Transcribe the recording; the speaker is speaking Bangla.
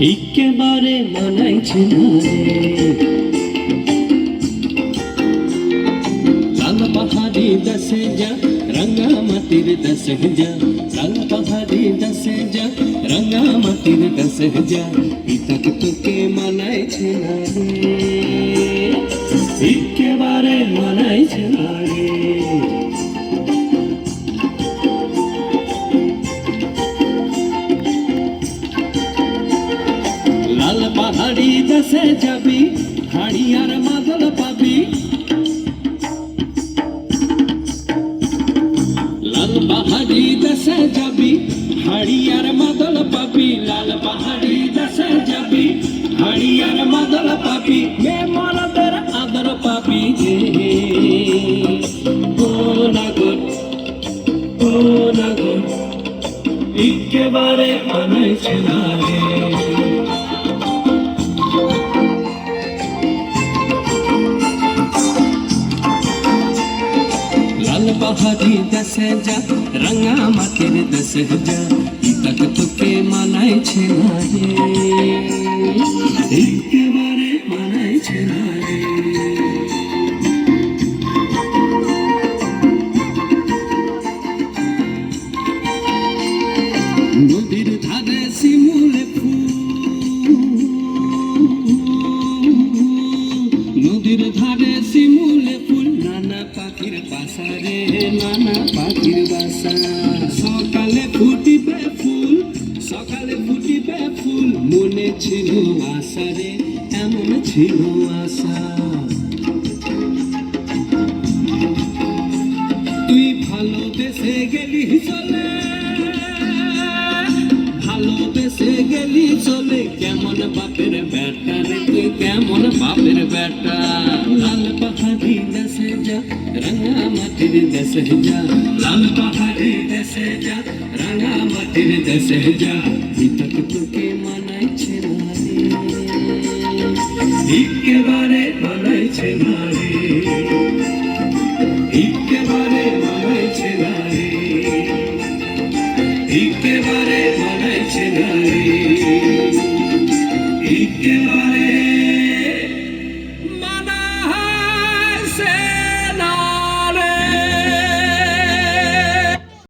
একেবারে মানাইছে না রে। লাল পাহাড়ি দশে যা রঙ্গামাটির দশে যা, লাল পাহাড়ি দশে যা রঙ্গামাটির দশে যা, পিতাক তোকে মানাইছে না রে, একেবারে মানাইছে না রে। লাল পাহাড়ি দেশে যাবি, হাড়ি আর মাদল পাবি। লাল পাহাড়ি দেশে যাবি, হাড়ি আর মাদল পাবি। লাল পাহাড়ি দেশে যাবি, হাড়ি আর মাদল পাবি। মে মরদের আদর পাবি যে, ও নাগর ও নাগর, একেবারে মানাইছে না রে। লাল পাহাড়ি দশে যা রঙ্গামাটির দশে যা, পিতাক তোকে মানাইছে না রে, একেবারে মানাইছে না রে। নদীর ধারে শিমুলে ফুল, নদীর ধারে শিমুলে ফুল, নানা পাখির বাসা রে, নানা পাখির বাসা। সকালে ফুটিবে ফুল, সকালে ফুটিবে ফুল, মনে ছিল আশা রে, এমন ছিল আশা। তুই ভালোবেসে গেলি চলে, ভালোবেসে গেলি চলে, কেমন বাপের বেটা রে তুই, কেমন বাপের বেটা। লাল পাহাড়ি দেশে যা রঙ্গামাটির দেশে যা, লাল পাহাড়ি দেশে যা রঙ্গামাটির দেশে যা, পিতাক তোকে মানাইছে না রে, একেবারে মানাইছে না রে, একেবারে মানাইছে না রে, একেবারে মানাইছে না রে, একেবারে